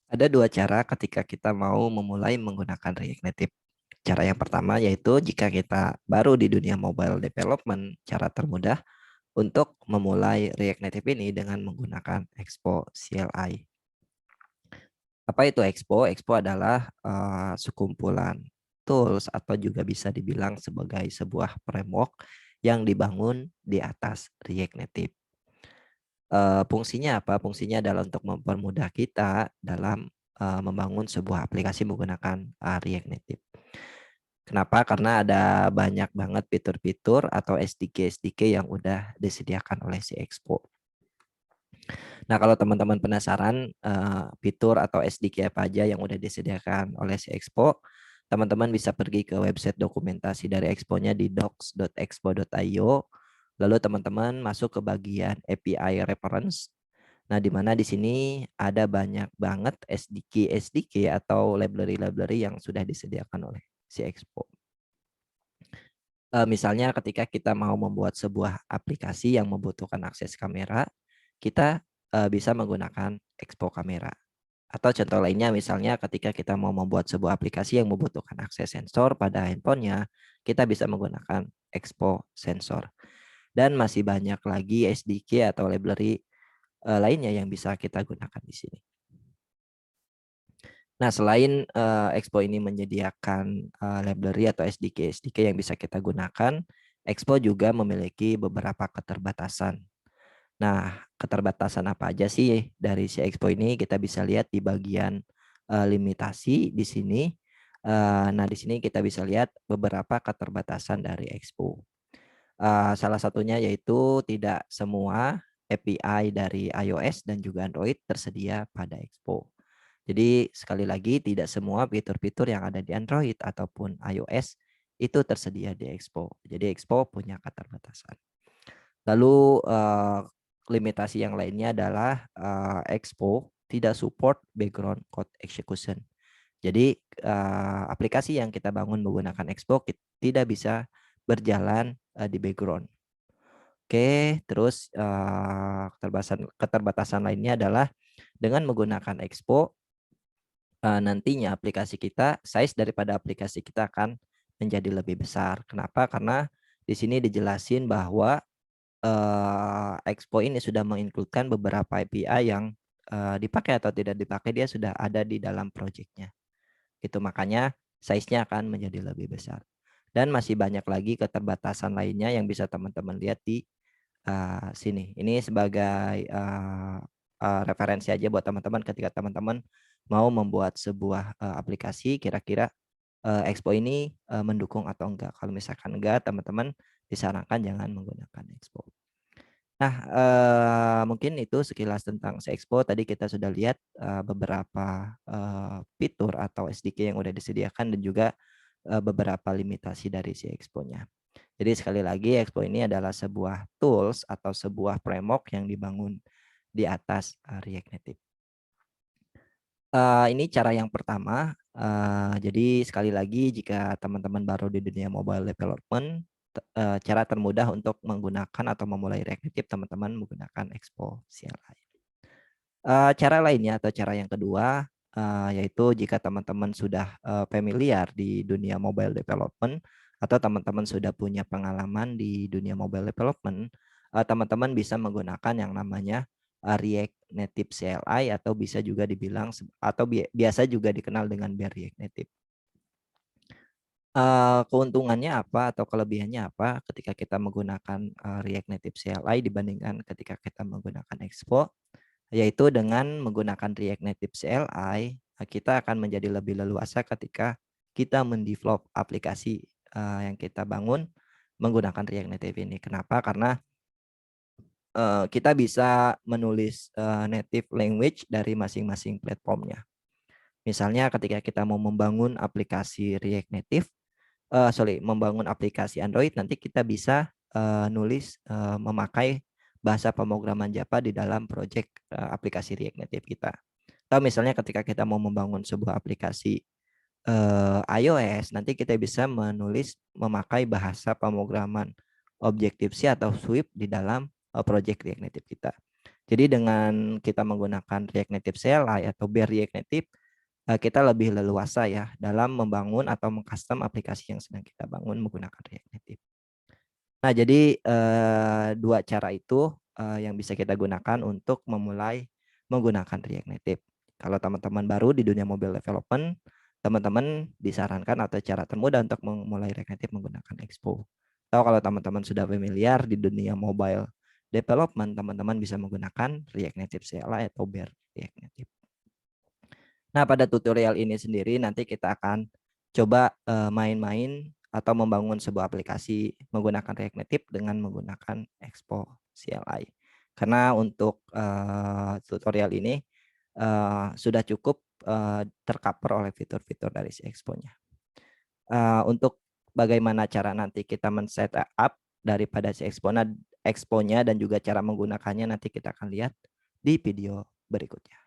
Ada dua cara ketika kita mau memulai menggunakan React Native. Cara yang pertama yaitu jika kita baru di dunia mobile development, cara termudah untuk memulai React Native ini dengan menggunakan Expo CLI. Apa itu Expo? Expo adalah sekumpulan tools atau juga bisa dibilang sebagai sebuah framework yang dibangun di atas React Native. Fungsinya apa? Fungsinya adalah untuk mempermudah kita dalam membangun sebuah aplikasi menggunakan React Native. Kenapa? Karena ada banyak banget fitur-fitur atau SDK-SDK yang udah disediakan oleh si Expo. Nah, kalau teman-teman penasaran fitur atau SDK apa aja yang udah disediakan oleh si Expo, teman-teman bisa pergi ke website dokumentasi dari Expo-nya di docs.expo.io. Lalu teman-teman masuk ke bagian API reference. Nah, di mana di sini ada banyak banget SDK atau library-library yang sudah disediakan oleh si Expo. Misalnya ketika kita mau membuat sebuah aplikasi yang membutuhkan akses kamera, kita bisa menggunakan Expo Kamera. Atau contoh lainnya misalnya ketika kita mau membuat sebuah aplikasi yang membutuhkan akses sensor pada handphonenya, kita bisa menggunakan Expo Sensor. Dan masih banyak lagi SDK atau library lainnya yang bisa kita gunakan di sini. Nah, selain Expo ini menyediakan library atau SDK yang bisa kita gunakan, Expo juga memiliki beberapa keterbatasan. Nah, keterbatasan apa aja sih dari si Expo ini? Kita bisa lihat di bagian limitasi di sini. Nah, di sini kita bisa lihat beberapa keterbatasan dari Expo. Salah satunya yaitu tidak semua API dari iOS dan juga Android tersedia pada Expo. Jadi sekali lagi tidak semua fitur-fitur yang ada di Android ataupun iOS itu tersedia di Expo. Jadi Expo punya keterbatasan. Lalu limitasi yang lainnya adalah Expo tidak support background code execution. Jadi aplikasi yang kita bangun menggunakan Expo tidak bisa berjalan di background. Oke, terus keterbatasan lainnya adalah dengan menggunakan Expo nantinya aplikasi kita, size daripada aplikasi kita akan menjadi lebih besar. Kenapa? Karena di sini dijelasin bahwa Expo ini sudah menginkludkan beberapa API yang dipakai atau tidak dipakai dia sudah ada di dalam project-nya. Itu makanya size-nya akan menjadi lebih besar. Dan masih banyak lagi keterbatasan lainnya yang bisa teman-teman lihat di sini. Ini sebagai referensi aja buat teman-teman ketika teman-teman mau membuat sebuah aplikasi kira-kira Expo ini mendukung atau enggak. Kalau misalkan enggak, teman-teman disarankan jangan menggunakan Expo. Nah, mungkin itu sekilas tentang si Expo. Tadi kita sudah lihat beberapa fitur atau SDK yang udah disediakan dan juga beberapa limitasi dari si Expo-nya. Jadi sekali lagi Expo ini adalah sebuah tools atau sebuah framework yang dibangun di atas React Native. Ini cara yang pertama. Jadi sekali lagi jika teman-teman baru di dunia mobile development, cara termudah untuk menggunakan atau memulai React Native teman-teman menggunakan Expo CLI. Cara lainnya atau cara yang kedua yaitu jika teman-teman sudah familiar di dunia mobile development atau teman-teman sudah punya pengalaman di dunia mobile development, teman-teman bisa menggunakan yang namanya React Native CLI atau bisa juga dibilang atau biasa juga dikenal dengan bare React Native. Keuntungannya apa atau kelebihannya apa ketika kita menggunakan React Native CLI dibandingkan ketika kita menggunakan Expo? Yaitu dengan menggunakan React Native CLI, kita akan menjadi lebih leluasa ketika kita mendevelop aplikasi yang kita bangun menggunakan React Native ini. Kenapa? Karena kita bisa menulis native language dari masing-masing platformnya. Misalnya ketika kita mau membangun aplikasi React Native, membangun aplikasi Android, nanti kita bisa nulis memakai bahasa pemrograman Java di dalam project aplikasi React Native kita. Atau misalnya ketika kita mau membangun sebuah aplikasi iOS, nanti kita bisa memakai bahasa pemrograman Objective-C atau Swift di dalam project React Native kita. Jadi dengan kita menggunakan React Native CLI atau Bare React Native, kita lebih leluasa ya dalam membangun atau mengcustom aplikasi yang sedang kita bangun menggunakan React Native. Nah, jadi dua cara itu yang bisa kita gunakan untuk memulai menggunakan React Native. Kalau teman-teman baru di dunia mobile development, teman-teman disarankan atau cara termudah untuk memulai React Native menggunakan Expo. Atau kalau teman-teman sudah familiar di dunia mobile development, teman-teman bisa menggunakan React Native CLI atau Bare React Native. Nah, pada tutorial ini sendiri nanti kita akan coba main-main atau membangun sebuah aplikasi menggunakan React Native dengan menggunakan Expo CLI. Karena untuk tutorial ini sudah cukup tercover oleh fitur-fitur dari si Expo-nya. Untuk bagaimana cara nanti kita men-setup daripada si Expo-nya dan juga cara menggunakannya nanti kita akan lihat di video berikutnya.